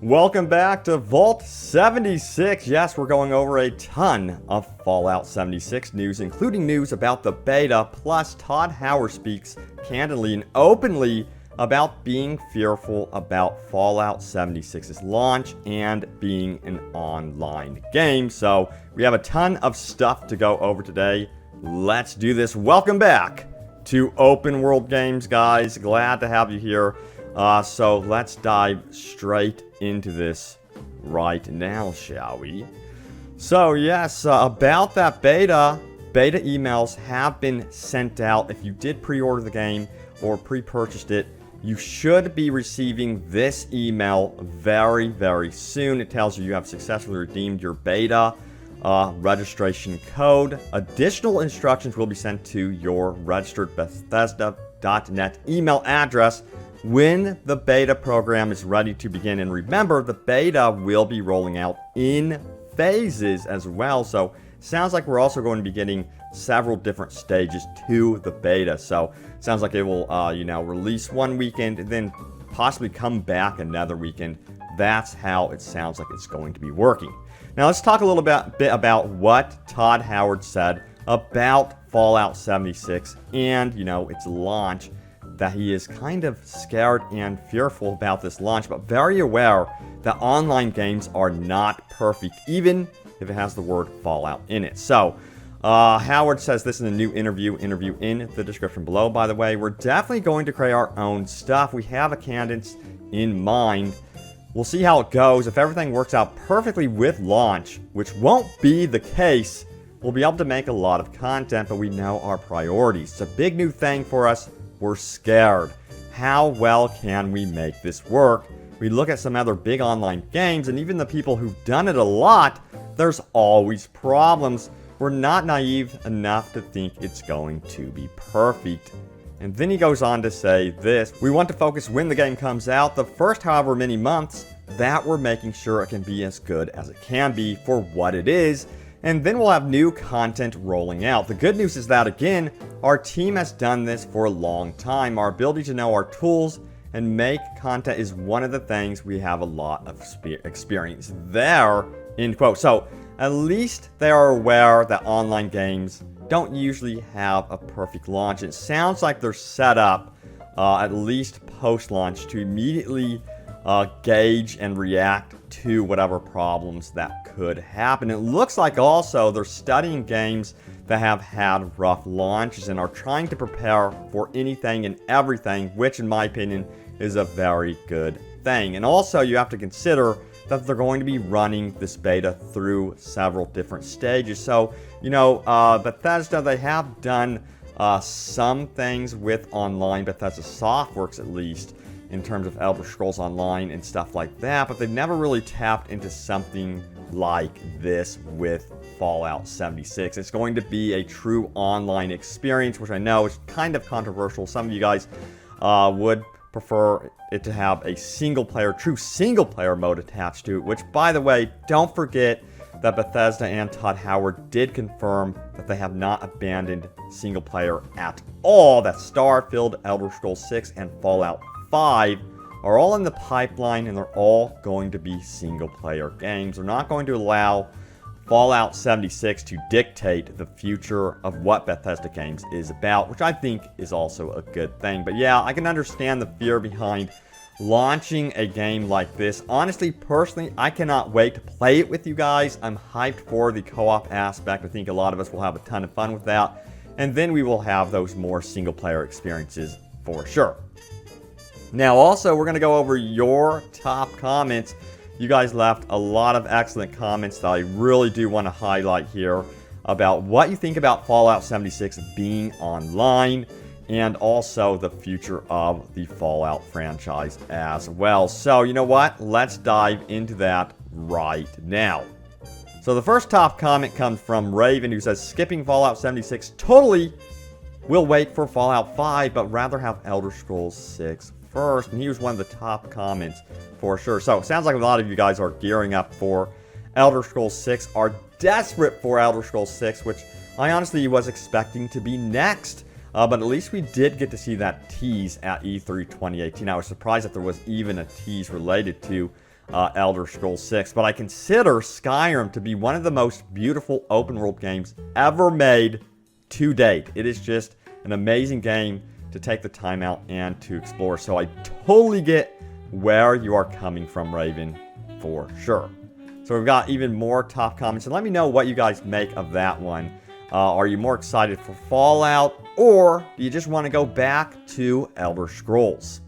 Welcome back to Vault 76. Yes, we're going over a ton of Fallout 76 news, including news about the beta, plus Todd Howard speaks candidly and openly about being fearful about Fallout 76's launch and being an online game. So we have a ton of stuff to go over today. Let's do this. Welcome back to Open World Games, guys. Glad to have you here. So let's dive straight into this right now, shall we? So yes, about that beta emails have been sent out. If you did pre-order the game or pre-purchased it, you should be receiving this email very, very soon. It tells you have successfully redeemed your beta registration code. Additional instructions will be sent to your registered Bethesda.net email address when the beta program is ready to begin. And remember, the beta will be rolling out in phases as well. So sounds like we're also going to be getting several different stages to the beta. So sounds like it will, release one weekend and then possibly come back another weekend. That's how it sounds like it's going to be working. Now let's talk a little bit about what Todd Howard said about Fallout 76 and, its launch. That he is kind of scared and fearful about this launch, but very aware that online games are not perfect, even if it has the word Fallout in it. So, Howard says this in a new interview in the description below, by the way. We're definitely going to create our own stuff. We have a cadence in mind. We'll see how it goes. If everything works out perfectly with launch, which won't be the case, we'll be able to make a lot of content, but we know our priorities. It's a big new thing for us. We're scared. How well can we make this work? We look at some other big online games, and even the people who've done it a lot, there's always problems. We're not naive enough to think it's going to be perfect. And then he goes on to say this: we want to focus when the game comes out, the first however many months, that we're making sure it can be as good as it can be for what it is. And then we'll have new content rolling out. The good news is that, again, our team has done this for a long time. Our ability to know our tools and make content is one of the things we have a lot of experience there, end quote. So at least they are aware that online games don't usually have a perfect launch. It sounds like they're set up, at least post-launch, to immediately gauge and react to whatever problems that could happen. It looks like also they're studying games that have had rough launches and are trying to prepare for anything and everything, which in my opinion is a very good thing. And also you have to consider that they're going to be running this beta through several different stages. So, Bethesda, they have done some things with online. Bethesda Softworks, at least, in terms of Elder Scrolls Online and stuff like that, but they've never really tapped into something like this with Fallout 76. It's going to be a true online experience, which I know is kind of controversial. Some of you guys would prefer it to have a true single player mode attached to it, which, by the way, don't forget that Bethesda and Todd Howard did confirm that they have not abandoned single player at all. That Starfield, Elder Scrolls 6, and Fallout 5 are all in the pipeline, and they're all going to be single-player games. They're not going to allow Fallout 76 to dictate the future of what Bethesda Games is about, which I think is also a good thing. But yeah, I can understand the fear behind launching a game like this. Honestly, personally, I cannot wait to play it with you guys. I'm hyped for the co-op aspect. I think a lot of us will have a ton of fun with that. And then we will have those more single-player experiences for sure. Now, also, we're going to go over your top comments. You guys left a lot of excellent comments that I really do want to highlight here about what you think about Fallout 76 being online and also the future of the Fallout franchise as well. So, you know what? Let's dive into that right now. So, the first top comment comes from Raven, who says, skipping Fallout 76 totally. Will wait for Fallout 5, but rather have Elder Scrolls 6 first. And he was one of the top comments for sure. So it sounds like a lot of you guys are gearing up for Elder Scrolls 6, are desperate for Elder Scrolls 6, which I honestly was expecting to be next. But at least we did get to see that tease at E3 2018. I was surprised that there was even a tease related to Elder Scrolls 6, but I consider Skyrim to be one of the most beautiful open world games ever made to date. It is just an amazing game to take the time out and to explore. So I totally get where you are coming from, Raven, for sure. So we've got even more top comments, and let me know what you guys make of that one. Are you more excited for Fallout, or do you just want to go back to Elder Scrolls?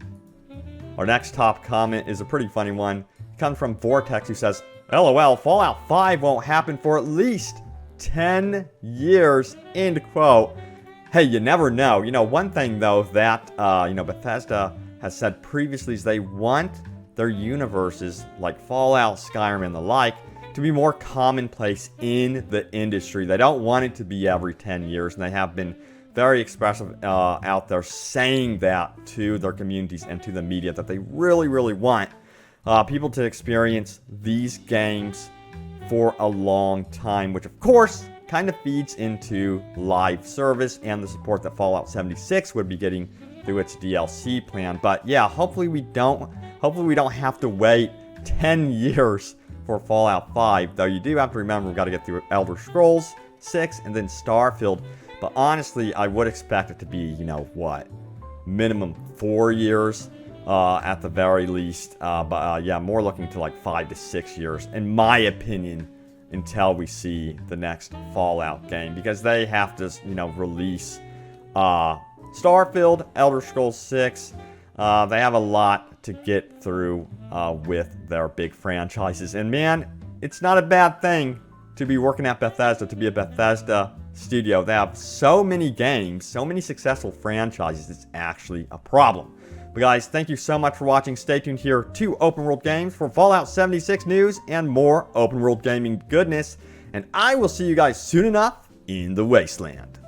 Our next top comment is a pretty funny one. It comes from Vortex, who says, LOL, Fallout 5 won't happen for at least 10 years, end quote. Hey, you never know. You know, one thing, though, that, Bethesda has said previously is they want their universes, like Fallout, Skyrim, and the like, to be more commonplace in the industry. They don't want it to be every 10 years, and they have been very expressive out there saying that to their communities and to the media, that they really, really want people to experience these games for a long time, which of course kind of feeds into live service and the support that Fallout 76 would be getting through its DLC plan. But yeah, hopefully we don't have to wait 10 years for Fallout 5, though you do have to remember we've got to get through Elder Scrolls 6 and then Starfield. But honestly, I would expect it to be, minimum 4 years at the very least. Yeah, more looking to like 5 to 6 years, in my opinion, until we see the next Fallout game, because they have to, release Starfield, Elder Scrolls 6. They have a lot to get through with their big franchises. And man, it's not a bad thing to be working at Bethesda, to be a Bethesda studio. They have so many games, so many successful franchises, it's actually a problem. But guys, thank you so much for watching. Stay tuned here to Open World Games for Fallout 76 news and more open world gaming goodness. And I will see you guys soon enough in the Wasteland.